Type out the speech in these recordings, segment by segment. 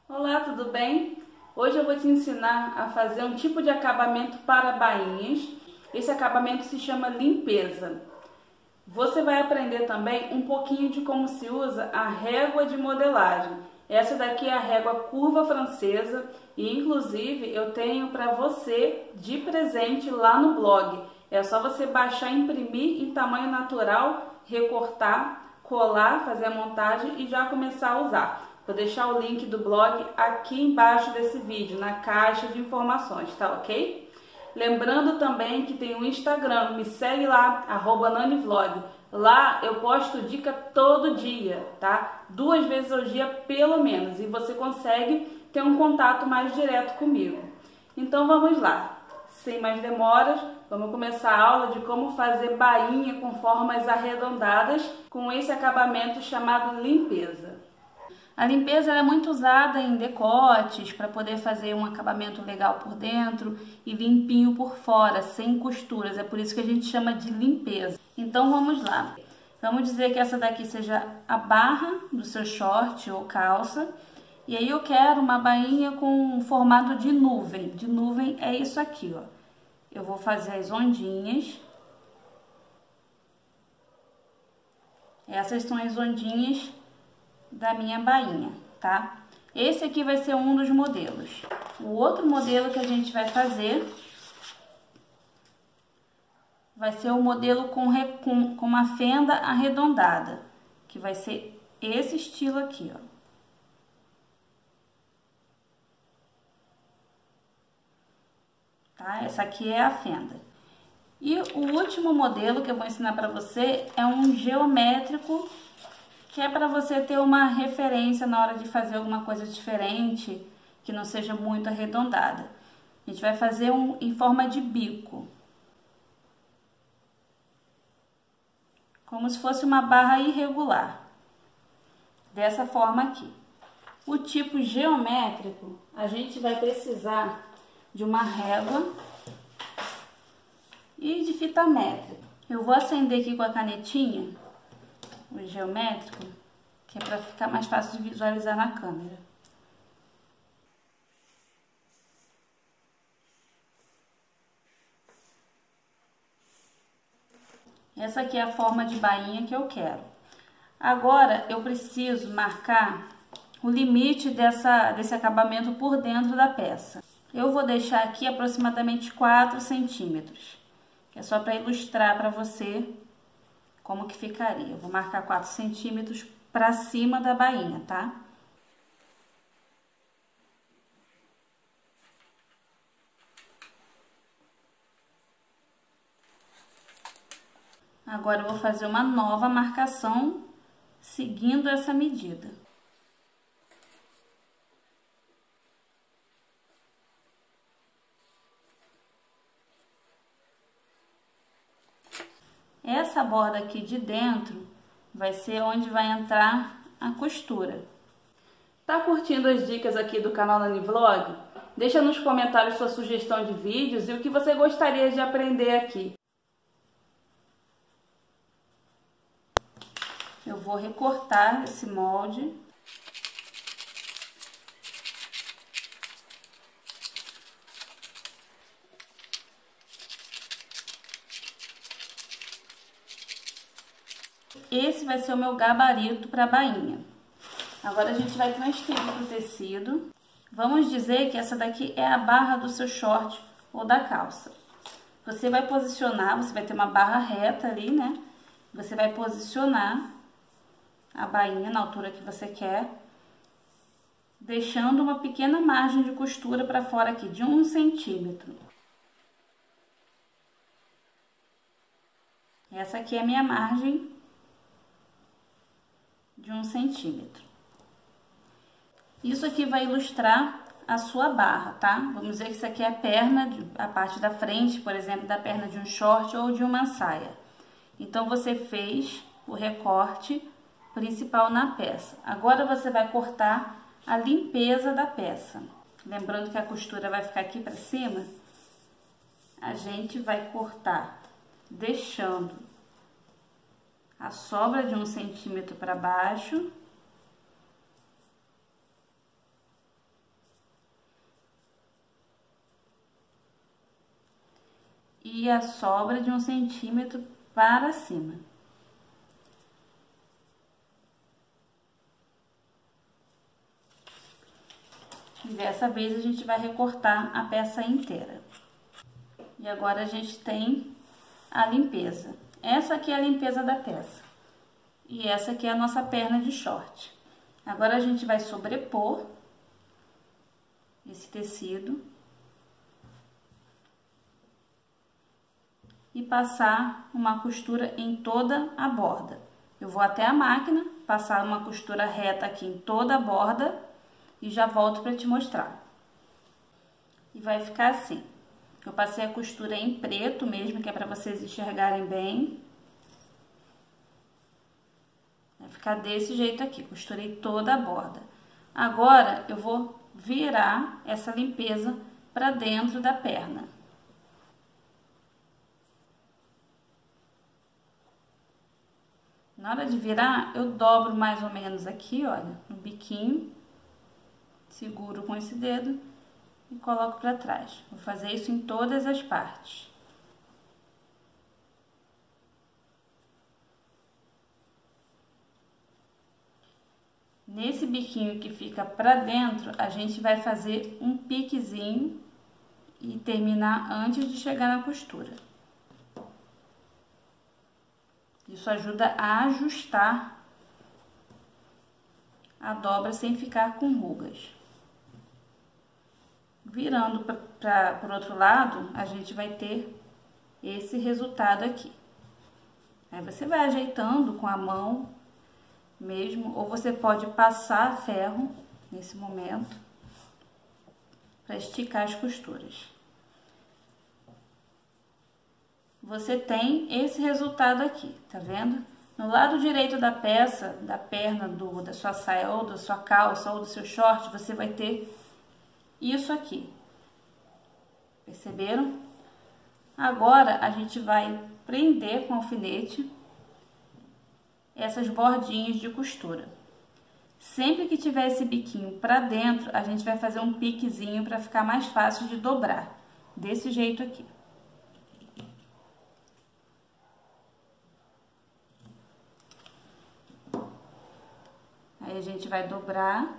Olá, tudo bem? Hoje eu vou te ensinar a fazer um tipo de acabamento para bainhas. Esse acabamento se chama limpeza. Você vai aprender também um pouquinho de como se usa a régua de modelagem. Essa daqui é a régua curva francesa e inclusive eu tenho para você de presente lá no blog. É só você baixar, imprimir em tamanho natural, recortar, colar, fazer a montagem e já começar a usar. Vou deixar o link do blog aqui embaixo desse vídeo, na caixa de informações, tá ok? Lembrando também que tem o Instagram, me segue lá, @nanivlog. Lá eu posto dica todo dia, tá? 2 vezes ao dia pelo menos, e você consegue ter um contato mais direto comigo. Então vamos lá. Sem mais demoras, vamos começar a aula de como fazer bainha com formas arredondadas com esse acabamento chamado limpeza. A limpeza é muito usada em decotes para poder fazer um acabamento legal por dentro e limpinho por fora, sem costuras. É por isso que a gente chama de limpeza. Então vamos lá. Vamos dizer que essa daqui seja a barra do seu short ou calça. E aí eu quero uma bainha com formato de nuvem. De nuvem é isso aqui, ó. Eu vou fazer as ondinhas. Essas são as ondinhas da minha bainha, tá? Esse aqui vai ser um dos modelos. O outro modelo que a gente vai fazer vai ser o modelo com uma fenda arredondada, que vai ser esse estilo aqui, ó. Tá? Essa aqui é a fenda. E o último modelo que eu vou ensinar para você é um geométrico, que é para você ter uma referência na hora de fazer alguma coisa diferente, que não seja muito arredondada. A gente vai fazer em forma de bico. Como se fosse uma barra irregular. Dessa forma aqui. O tipo geométrico, a gente vai precisar de uma régua e de fita métrica. Eu vou acender aqui com a canetinha o geométrico, que é para ficar mais fácil de visualizar na câmera. Essa aqui é a forma de bainha que eu quero. Agora eu preciso marcar o limite desse acabamento por dentro da peça. Eu vou deixar aqui aproximadamente 4 centímetros, que é só para ilustrar para você como que ficaria. Eu vou marcar 4 centímetros para cima da bainha, tá? Agora eu vou fazer uma nova marcação seguindo essa medida. Essa borda aqui de dentro vai ser onde vai entrar a costura. Tá curtindo as dicas aqui do canal Nanivlog? Deixa nos comentários sua sugestão de vídeos e o que você gostaria de aprender aqui. Eu vou recortar esse molde. Esse vai ser o meu gabarito para a bainha. Agora a gente vai transferir para o tecido. Vamos dizer que essa daqui é a barra do seu short ou da calça. Você vai posicionar, você vai ter uma barra reta ali, né? Você vai posicionar a bainha na altura que você quer, deixando uma pequena margem de costura para fora aqui, de 1 centímetro. Essa aqui é a minha margem de 1 centímetro. Isso aqui vai ilustrar a sua barra, tá? Vamos dizer que isso aqui é a perna, a parte da frente, por exemplo, da perna de um short ou de uma saia. Então, você fez o recorte principal na peça. Agora, você vai cortar a limpeza da peça. Lembrando que a costura vai ficar aqui para cima, a gente vai cortar deixando a sobra de 1 centímetro para baixo e a sobra de 1 centímetro para cima. E dessa vez a gente vai recortar a peça inteira. E agora a gente tem a limpeza. Essa aqui é a limpeza da peça. E essa aqui é a nossa perna de short. Agora a gente vai sobrepor esse tecido e passar uma costura em toda a borda. Eu vou até a máquina, passar uma costura reta aqui em toda a borda e já volto para te mostrar. E vai ficar assim. Eu passei a costura em preto mesmo, que é para vocês enxergarem bem. Vai ficar desse jeito aqui, costurei toda a borda. Agora, eu vou virar essa limpeza para dentro da perna. Na hora de virar, eu dobro mais ou menos aqui, olha, no biquinho, seguro com esse dedo e coloco para trás. Vou fazer isso em todas as partes. Nesse biquinho que fica para dentro, a gente vai fazer um piquezinho e terminar antes de chegar na costura. Isso ajuda a ajustar a dobra sem ficar com rugas. Virando para o outro lado, a gente vai ter esse resultado aqui. Aí você vai ajeitando com a mão mesmo, ou você pode passar ferro nesse momento para esticar as costuras. Você tem esse resultado aqui, tá vendo? No lado direito da peça, da perna da sua saia, ou da sua calça, ou do seu short, você vai ter isso aqui. Perceberam? Agora, a gente vai prender com alfinete essas bordinhas de costura. Sempre que tiver esse biquinho para dentro, a gente vai fazer um piquezinho para ficar mais fácil de dobrar. Desse jeito aqui. Aí a gente vai dobrar,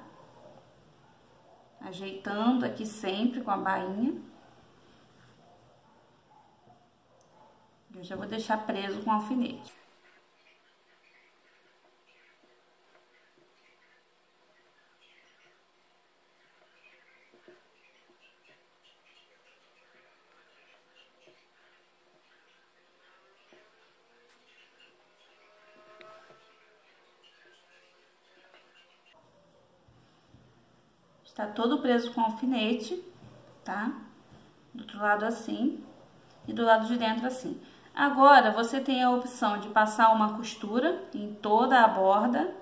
ajeitando aqui sempre com a bainha. Eu já vou deixar preso com alfinete. Está todo preso com alfinete, tá? Do outro lado assim e do lado de dentro assim. Agora, você tem a opção de passar uma costura em toda a borda,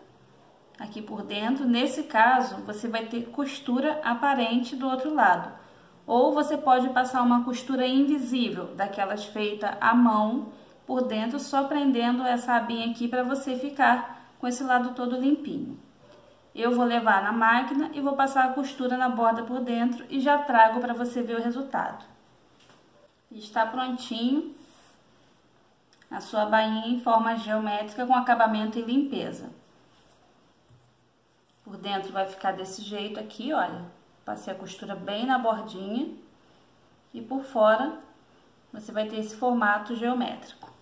aqui por dentro. Nesse caso, você vai ter costura aparente do outro lado. Ou você pode passar uma costura invisível, daquelas feitas à mão, por dentro, só prendendo essa abinha aqui para você ficar com esse lado todo limpinho. Eu vou levar na máquina e vou passar a costura na borda por dentro e já trago para você ver o resultado. Está prontinho a sua bainha em forma geométrica com acabamento e limpeza. Por dentro vai ficar desse jeito aqui, olha. Passei a costura bem na bordinha e por fora você vai ter esse formato geométrico.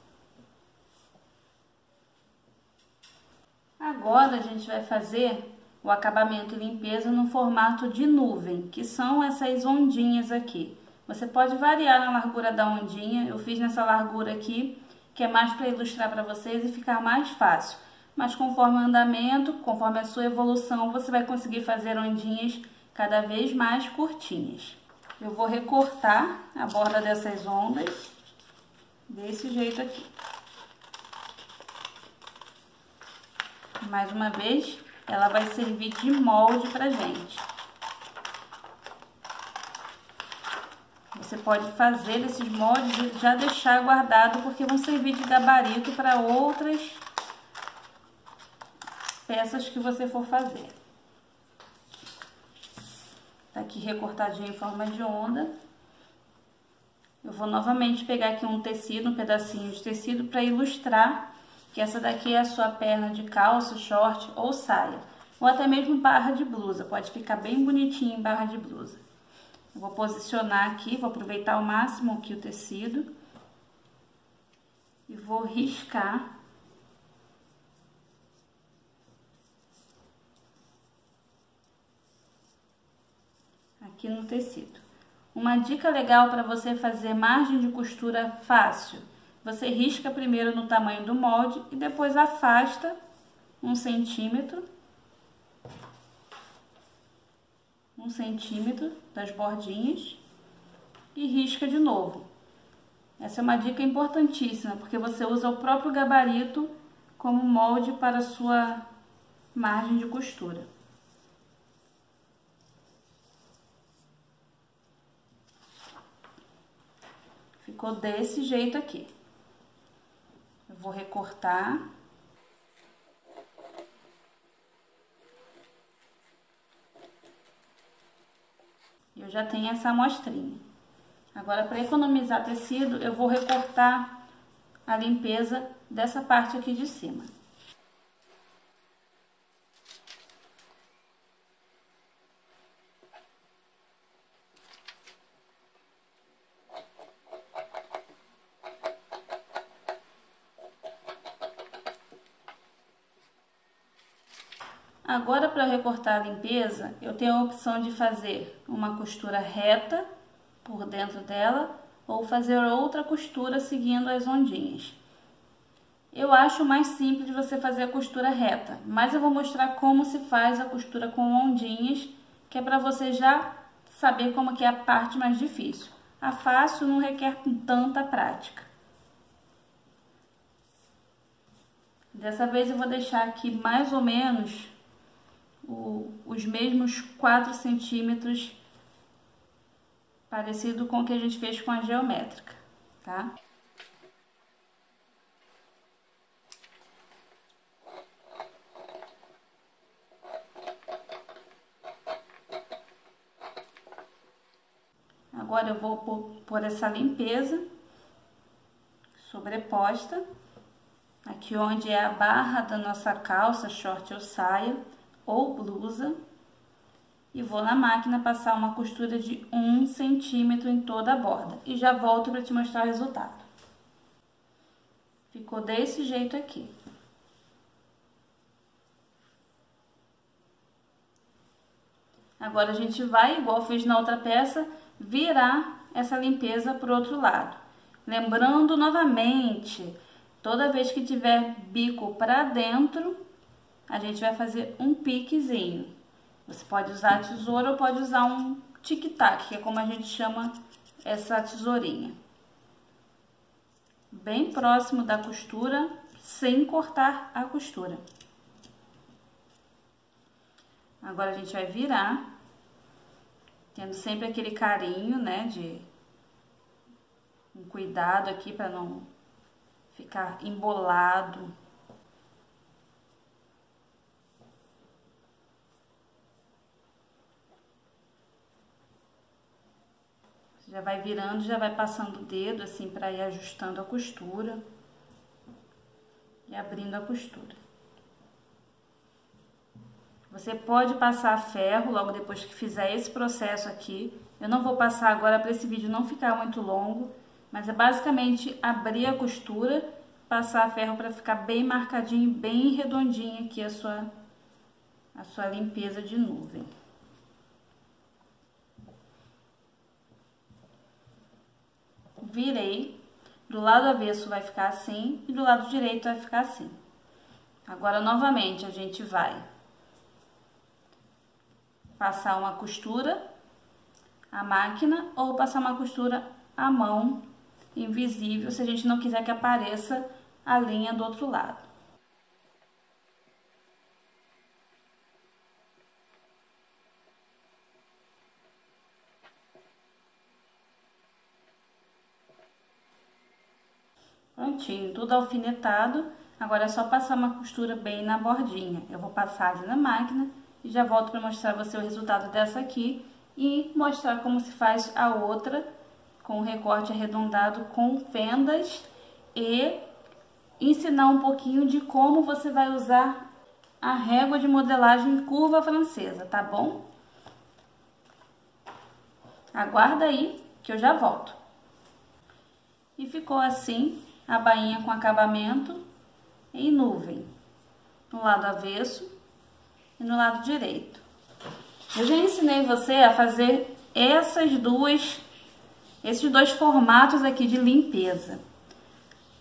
Agora a gente vai fazer o acabamento e limpeza no formato de nuvem, que são essas ondinhas aqui. Você pode variar na largura da ondinha, eu fiz nessa largura aqui, que é mais para ilustrar para vocês e ficar mais fácil. Mas conforme o andamento, conforme a sua evolução, você vai conseguir fazer ondinhas cada vez mais curtinhas. Eu vou recortar a borda dessas ondas desse jeito aqui. Mais uma vez, ela vai servir de molde pra gente. Você pode fazer esses moldes e já deixar guardado, porque vão servir de gabarito para outras peças que você for fazer. Tá aqui recortadinho em forma de onda. Eu Eu vou novamente pegar aqui um tecido, um pedacinho de tecido para ilustrar que essa daqui é a sua perna de calça, short ou saia. Ou até mesmo barra de blusa, pode ficar bem bonitinho em barra de blusa. Eu vou posicionar aqui, vou aproveitar ao máximo aqui o tecido. E vou riscar aqui no tecido. Uma dica legal para você fazer margem de costura fácil. Você risca primeiro no tamanho do molde e depois afasta 1 centímetro das bordinhas e risca de novo. Essa é uma dica importantíssima, porque você usa o próprio gabarito como molde para a sua margem de costura. Ficou desse jeito aqui. Eu vou recortar. Eu já tenho essa amostrinha. Agora, para economizar tecido, eu vou recortar a limpeza dessa parte aqui de cima. Agora, para recortar a limpeza, eu tenho a opção de fazer uma costura reta por dentro dela ou fazer outra costura seguindo as ondinhas. Eu acho mais simples de você fazer a costura reta, mas eu vou mostrar como se faz a costura com ondinhas, que é para você já saber como que é a parte mais difícil. A fácil não requer tanta prática. Dessa vez eu vou deixar aqui mais ou menos os mesmos 4 centímetros, parecido com o que a gente fez com a geométrica, tá? Agora eu vou pôr essa limpeza sobreposta, aqui onde é a barra da nossa calça, short ou saia, ou blusa, e vou na máquina passar uma costura de 1 centímetro em toda a borda e já volto para te mostrar o resultado. Ficou desse jeito aqui. Agora a gente vai, igual eu fiz na outra peça, virar essa limpeza para o outro lado. Lembrando novamente, toda vez que tiver bico para dentro, a gente vai fazer um piquezinho. Você pode usar a tesoura ou pode usar um tic-tac, que é como a gente chama essa tesourinha. Bem próximo da costura, sem cortar a costura. Agora a gente vai virar, tendo sempre aquele carinho, né, um cuidado aqui para não ficar embolado. Já vai virando, já vai passando o dedo assim para ir ajustando a costura e abrindo a costura. Você pode passar ferro logo depois que fizer esse processo aqui. Eu não vou passar agora para esse vídeo não ficar muito longo, mas é basicamente abrir a costura, passar ferro para ficar bem marcadinho, bem redondinho aqui a sua limpeza de nuvem. Virei, do lado avesso vai ficar assim e do lado direito vai ficar assim. Agora, novamente, a gente vai passar uma costura à máquina ou passar uma costura à mão, invisível, se a gente não quiser que apareça a linha do outro lado. Prontinho, tudo alfinetado. Agora é só passar uma costura bem na bordinha. Eu vou passar ali na máquina e já volto para mostrar a você o resultado dessa aqui e mostrar como se faz a outra com o recorte arredondado com fendas e ensinar um pouquinho de como você vai usar a régua de modelagem curva francesa, tá bom? Aguarda aí que eu já volto. E ficou assim a bainha com acabamento em nuvem, no lado avesso e no lado direito. Eu já ensinei você a fazer esses dois formatos aqui de limpeza,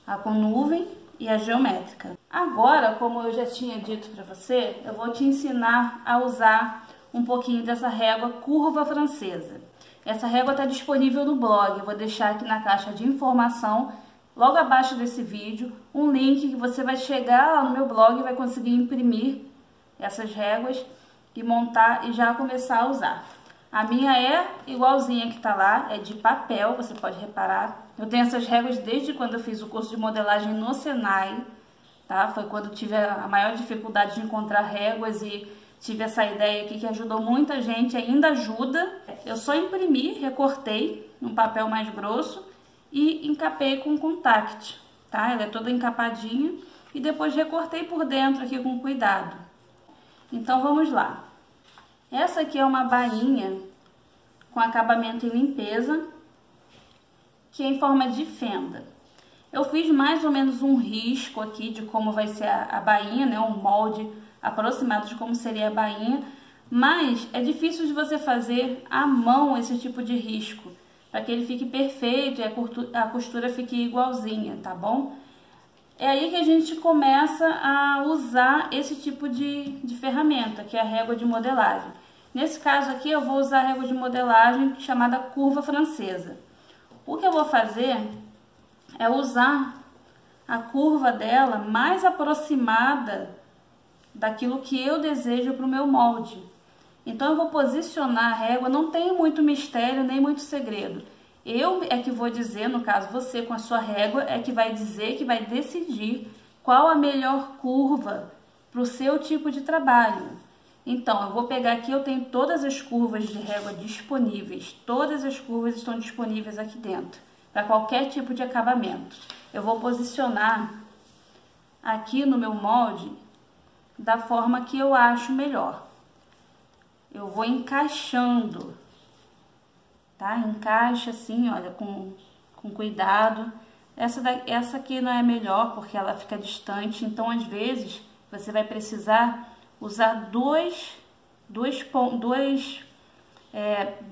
a com nuvem e a geométrica. Agora, como eu já tinha dito para você, eu vou te ensinar a usar um pouquinho dessa régua curva francesa. Essa régua está disponível no blog, eu vou deixar aqui na caixa de informação, logo abaixo desse vídeo, um link que você vai chegar lá no meu blog e vai conseguir imprimir essas réguas e montar e já começar a usar. A minha é igualzinha que tá lá, é de papel, você pode reparar. Eu tenho essas réguas desde quando eu fiz o curso de modelagem no Senai, tá? Foi quando eu tive a maior dificuldade de encontrar réguas e tive essa ideia aqui que ajudou muita gente, ainda ajuda. Eu só imprimi, recortei num papel mais grosso e encapei com contact, tá? Ela é toda encapadinha e depois recortei por dentro aqui com cuidado. Então vamos lá. Essa aqui é uma bainha com acabamento em limpeza, que é em forma de fenda. Eu fiz mais ou menos um risco aqui de como vai ser a bainha, né? Um molde aproximado de como seria a bainha, mas é difícil de você fazer à mão esse tipo de risco, para que ele fique perfeito e a costura fique igualzinha, tá bom? É aí que a gente começa a usar esse tipo de ferramenta, que é a régua de modelagem. Nesse caso aqui eu vou usar a régua de modelagem chamada curva francesa. O que eu vou fazer é usar a curva dela mais aproximada daquilo que eu desejo para o meu molde. Então eu vou posicionar a régua, não tem muito mistério nem muito segredo. Eu é que vou dizer, no caso você com a sua régua, é que vai dizer, que vai decidir qual a melhor curva para o seu tipo de trabalho. Então, eu vou pegar aqui, eu tenho todas as curvas de régua disponíveis, todas as curvas estão disponíveis aqui dentro, para qualquer tipo de acabamento. Eu vou posicionar aqui no meu molde da forma que eu acho melhor. Eu vou encaixando, tá? Encaixa assim, olha, com cuidado. Essa aqui não é melhor porque ela fica distante, então às vezes você vai precisar usar duas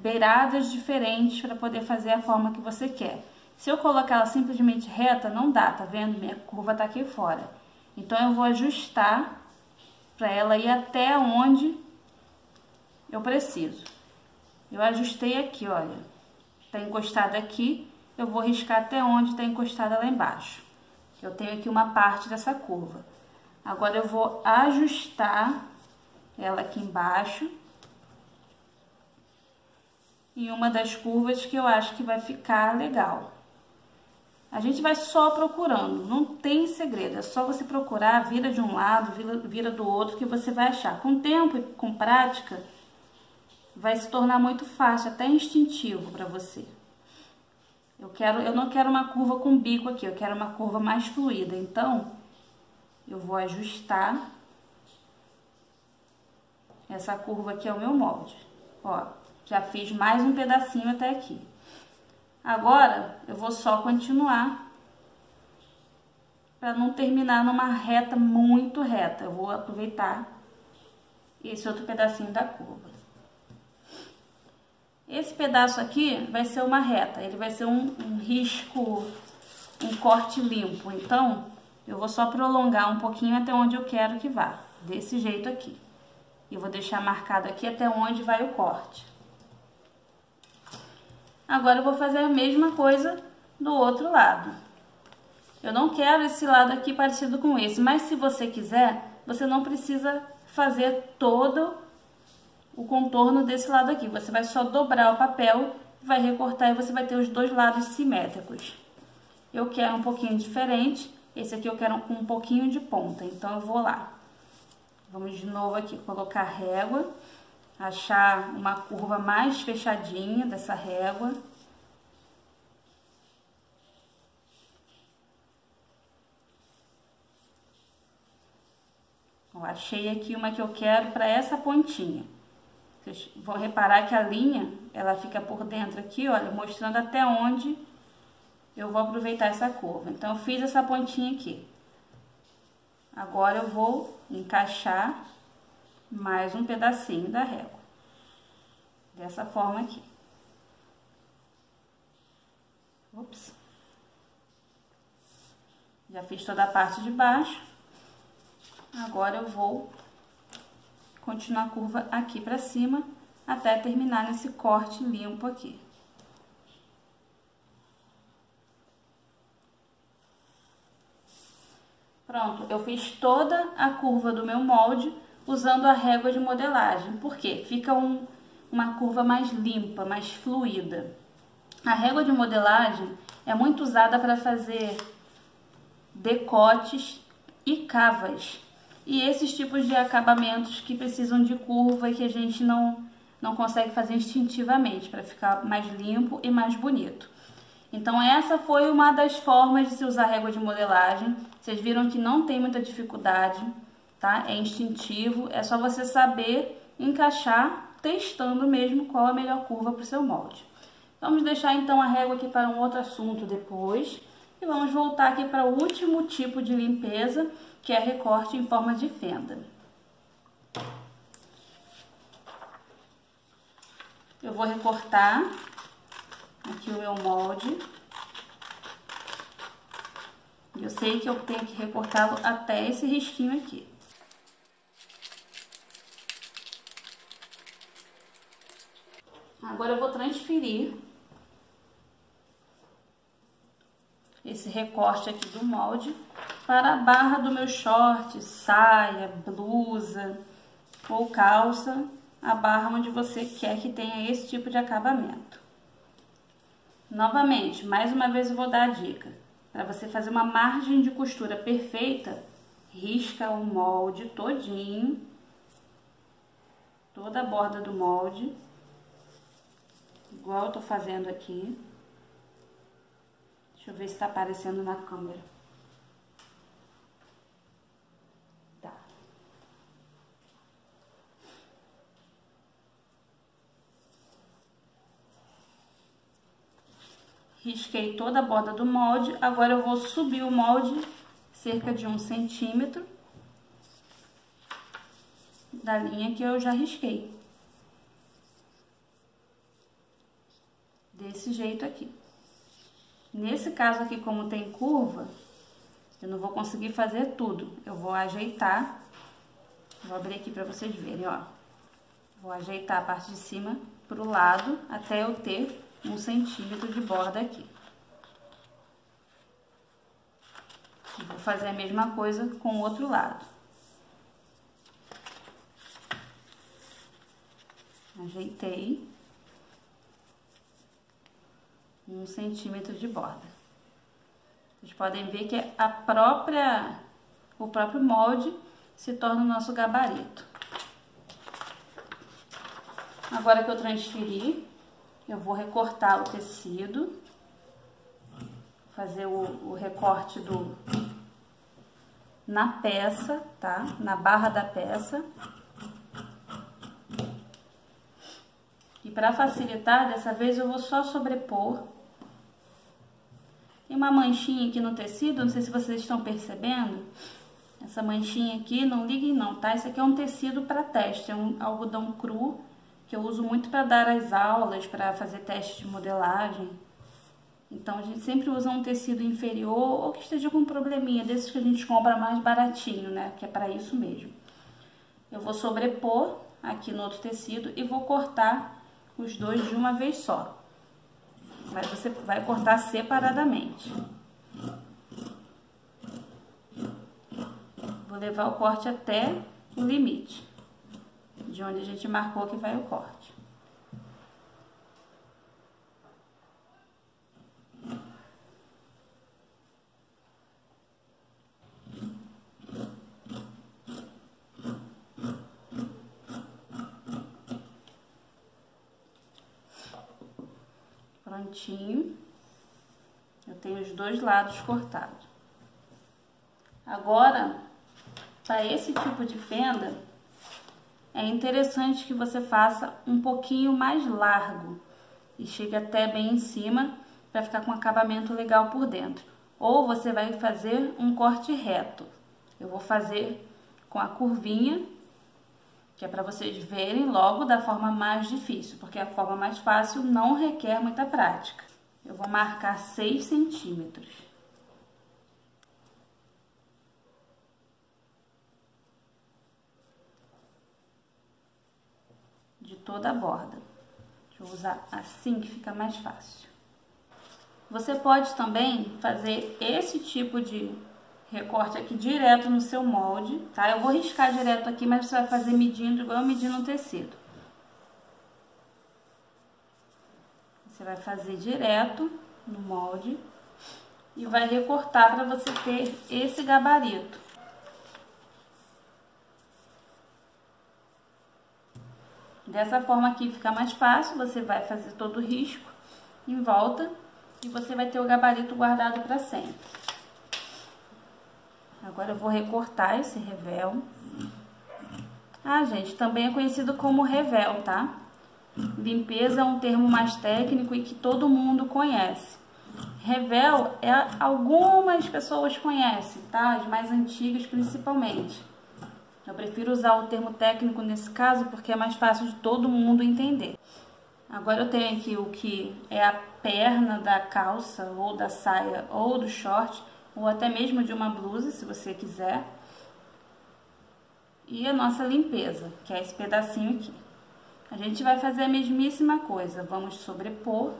beiradas diferentes para poder fazer a forma que você quer. Se eu colocar ela simplesmente reta, não dá, tá vendo? Minha curva tá aqui fora. Então eu vou ajustar para ela ir até onde eu preciso. Eu ajustei aqui, olha, tá encostada aqui, eu vou riscar até onde tá encostada lá embaixo. Eu tenho aqui uma parte dessa curva. Agora eu vou ajustar ela aqui embaixo em uma das curvas que eu acho que vai ficar legal. A gente vai só procurando, não tem segredo, é só você procurar, vira de um lado, vira do outro que você vai achar. Com o tempo e com prática, vai se tornar muito fácil, até instintivo para você. Eu não quero uma curva com bico aqui, eu quero uma curva mais fluida, então eu vou ajustar essa curva aqui é o meu molde. Ó, já fiz mais um pedacinho até aqui. Agora, eu vou só continuar para não terminar numa reta muito reta. Eu vou aproveitar esse outro pedacinho da curva. Esse pedaço aqui vai ser uma reta, ele vai ser um risco, um corte limpo. Então, eu vou só prolongar um pouquinho até onde eu quero que vá, desse jeito aqui. E vou deixar marcado aqui até onde vai o corte. Agora eu vou fazer a mesma coisa do outro lado. Eu não quero esse lado aqui parecido com esse, mas se você quiser, você não precisa fazer todo o contorno desse lado aqui. Você vai só dobrar o papel, vai recortar e você vai ter os dois lados simétricos. Eu quero um pouquinho diferente, esse aqui eu quero com um pouquinho de ponta, então eu vou lá. Vamos de novo aqui, colocar a régua, achar uma curva mais fechadinha dessa régua. Ó, achei aqui uma que eu quero para essa pontinha. Vocês vão reparar que a linha, ela fica por dentro aqui, olha, mostrando até onde eu vou aproveitar essa curva. Então, eu fiz essa pontinha aqui. Agora, eu vou encaixar mais um pedacinho da régua. Dessa forma aqui. Ops. Já fiz toda a parte de baixo. Agora, eu vou continuar a curva aqui pra cima, até terminar nesse corte limpo aqui. Pronto, eu fiz toda a curva do meu molde usando a régua de modelagem, porque fica uma curva mais limpa, mais fluida. A régua de modelagem é muito usada para fazer decotes e cavas. E esses tipos de acabamentos que precisam de curva e que a gente não consegue fazer instintivamente, para ficar mais limpo e mais bonito. Então, essa foi uma das formas de se usar régua de modelagem. Vocês viram que não tem muita dificuldade, tá? É instintivo, é só você saber encaixar, testando mesmo qual a melhor curva para o seu molde. Vamos deixar então a régua aqui para um outro assunto depois. E vamos voltar aqui para o último tipo de limpeza, que é recorte em forma de fenda. Eu vou recortar aqui o meu molde. Eu sei que eu tenho que recortá-lo até esse risquinho aqui. Agora eu vou transferir esse recorte aqui do molde para a barra do meu short, saia, blusa ou calça, a barra onde você quer que tenha esse tipo de acabamento. Novamente, mais uma vez eu vou dar a dica. Para você fazer uma margem de costura perfeita, risca o molde todinho, toda a borda do molde, igual eu tô fazendo aqui. Deixa eu ver se tá aparecendo na câmera. Tá. Risquei toda a borda do molde. Agora eu vou subir o molde cerca de 1 centímetro da linha que eu já risquei. Desse jeito aqui. Nesse caso aqui, como tem curva, eu não vou conseguir fazer tudo. Eu vou ajeitar. Vou abrir aqui para vocês verem, ó. Vou ajeitar a parte de cima pro lado até eu ter 1 centímetro de borda aqui. Vou fazer a mesma coisa com o outro lado. Ajeitei. 1 centímetro de borda. Vocês podem ver que o próprio molde se torna o nosso gabarito. Agora que eu transferi, eu vou recortar o tecido, fazer o recorte na peça, tá? Na barra da peça. E para facilitar, dessa vez eu vou só sobrepor. Tem uma manchinha aqui no tecido, não sei se vocês estão percebendo. Essa manchinha aqui, não liguem não, tá? Esse aqui é um tecido para teste, é um algodão cru, que eu uso muito para dar as aulas, para fazer teste de modelagem. Então, a gente sempre usa um tecido inferior ou que esteja com um probleminha, desses que a gente compra mais baratinho, né? Que é para isso mesmo. Eu vou sobrepor aqui no outro tecido e vou cortar os dois de uma vez só. Mas você vai cortar separadamente. Vou levar o corte até o limite, de onde a gente marcou que vai o corte. Prontinho. Eu tenho os dois lados cortados. Agora, Para esse tipo de fenda, é interessante que você faça um pouquinho mais largo e chegue até bem em cima para ficar com um acabamento legal por dentro. Ou você vai fazer um corte reto. Eu vou fazer com a curvinha, que é para vocês verem logo da forma mais difícil, porque a forma mais fácil não requer muita prática. Eu vou marcar 6 centímetros. De toda a borda. Deixa eu usar assim que fica mais fácil. Você pode também fazer esse tipo de recorte aqui direto no seu molde, tá? Eu vou riscar direto aqui, mas você vai fazer medindo igual medindo um tecido. Você vai fazer direto no molde e vai recortar para você ter esse gabarito. Dessa forma aqui fica mais fácil, você vai fazer todo o risco em volta e você vai ter o gabarito guardado para sempre. Agora eu vou recortar esse revel. Ah, gente, também é conhecido como revel, tá? Limpeza é um termo mais técnico e que todo mundo conhece. Revel algumas pessoas conhecem, tá? As mais antigas principalmente. Eu prefiro usar o termo técnico nesse caso porque é mais fácil de todo mundo entender. Agora eu tenho aqui o que é a perna da calça ou da saia ou do short ou até mesmo de uma blusa, se você quiser. E a nossa limpeza, que é esse pedacinho aqui. A gente vai fazer a mesmíssima coisa, vamos sobrepor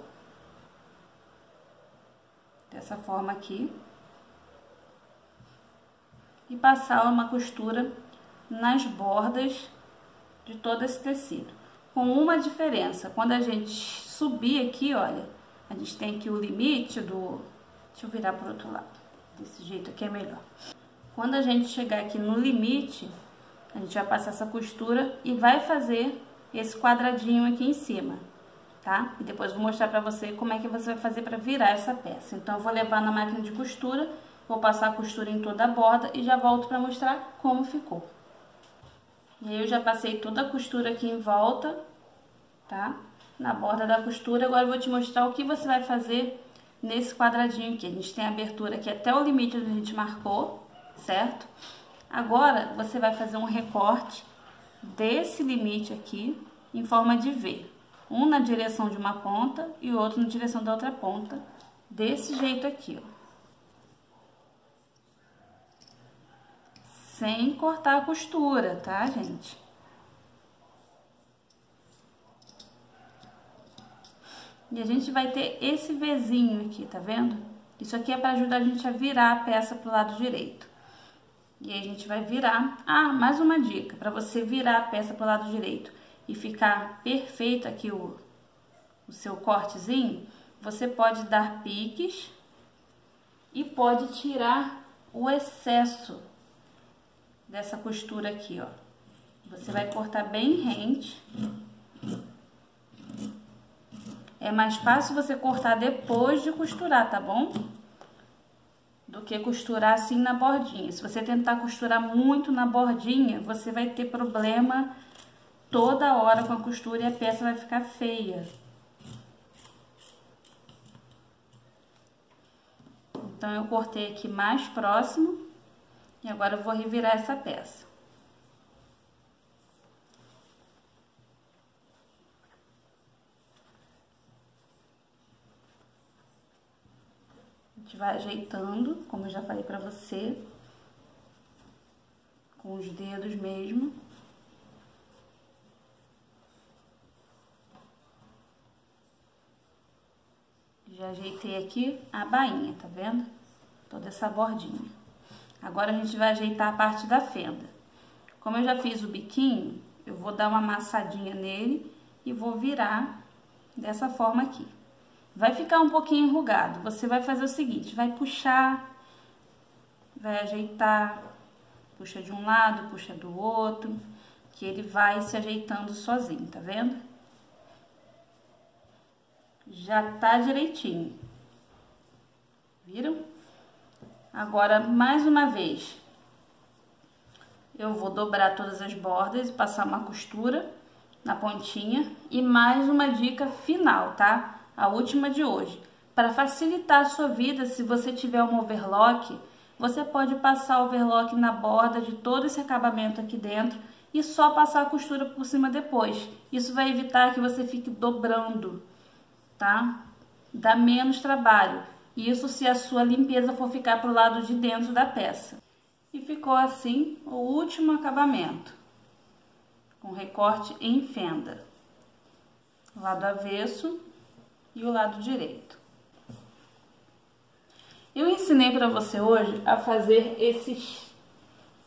dessa forma aqui e passar uma costura nas bordas de todo esse tecido. Com uma diferença, quando a gente subir aqui, olha, a gente tem aqui o limite do... Deixa eu virar para o outro lado, desse jeito aqui é melhor. Quando a gente chegar aqui no limite, a gente vai passar essa costura e vai fazer esse quadradinho aqui em cima, tá? E depois eu vou mostrar pra você como é que você vai fazer pra virar essa peça. Então eu vou levar na máquina de costura, vou passar a costura em toda a borda e já volto pra mostrar como ficou. E aí eu já passei toda a costura aqui em volta, tá? Na borda da costura. Agora eu vou te mostrar o que você vai fazer nesse quadradinho aqui. A gente tem a abertura aqui até o limite onde a gente marcou, certo? Agora você vai fazer um recorte desse limite aqui em forma de V. Um na direção de uma ponta e o outro na direção da outra ponta. Desse jeito aqui, ó. Sem cortar a costura, tá, gente? E a gente vai ter esse Vzinho aqui, tá vendo? Isso aqui é para ajudar a gente a virar a peça pro lado direito. E aí a gente vai virar. Ah, mais uma dica, para você virar a peça pro lado direito e ficar perfeito aqui o seu cortezinho, você pode dar piques e pode tirar o excesso dessa costura aqui, ó. Você vai cortar bem rente. É mais fácil você cortar depois de costurar, tá bom? Do que costurar assim na bordinha. Se você tentar costurar muito na bordinha, você vai ter problema toda hora com a costura e a peça vai ficar feia. Então eu cortei aqui mais próximo e agora eu vou revirar essa peça. A gente vai ajeitando, como eu já falei pra você, com os dedos mesmo. Já ajeitei aqui a bainha, tá vendo? Toda essa bordinha. Agora a gente vai ajeitar a parte da fenda. Como eu já fiz o biquinho, eu vou dar uma amassadinha nele e vou virar dessa forma aqui. Vai ficar um pouquinho enrugado. Você vai fazer o seguinte, vai puxar, vai ajeitar, puxa de um lado, puxa do outro, que ele vai se ajeitando sozinho, tá vendo? Já tá direitinho. Viram? Agora, mais uma vez, Eu vou dobrar todas as bordas e passar uma costura na pontinha. E mais uma dica final, tá? A última de hoje. Para facilitar a sua vida, se você tiver um overlock, você pode passar o overlock na borda de todo esse acabamento aqui dentro e só passar a costura por cima depois. Isso vai evitar que você fique dobrando, tá? Dá menos trabalho. Isso se a sua limpeza for ficar pro lado de dentro da peça. E ficou assim o último acabamento, com recorte em fenda. O lado avesso e o lado direito. Eu ensinei para você hoje a fazer esses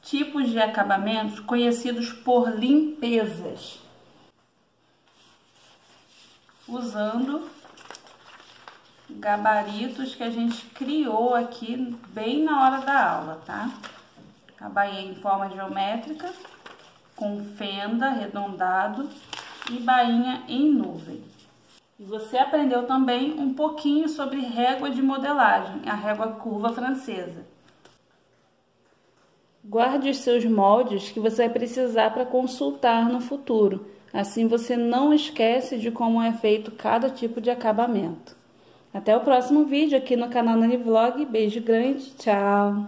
tipos de acabamentos conhecidos por limpezas, usando gabaritos que a gente criou aqui bem na hora da aula, tá? A bainha em forma geométrica, com fenda, arredondado e bainha em nuvem. E você aprendeu também um pouquinho sobre régua de modelagem, a régua curva francesa. Guarde os seus moldes que você vai precisar para consultar no futuro. Assim você não esquece de como é feito cada tipo de acabamento. Até o próximo vídeo aqui no canal Nani Vlog. Beijo grande, tchau!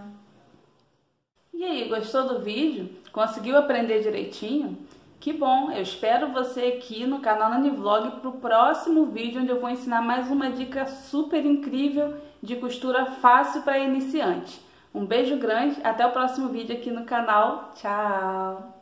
E aí, gostou do vídeo? Conseguiu aprender direitinho? Que bom! Eu espero você aqui no canal Nani Vlog para o próximo vídeo, onde eu vou ensinar mais uma dica super incrível de costura fácil para iniciante. Um beijo grande, até o próximo vídeo aqui no canal. Tchau!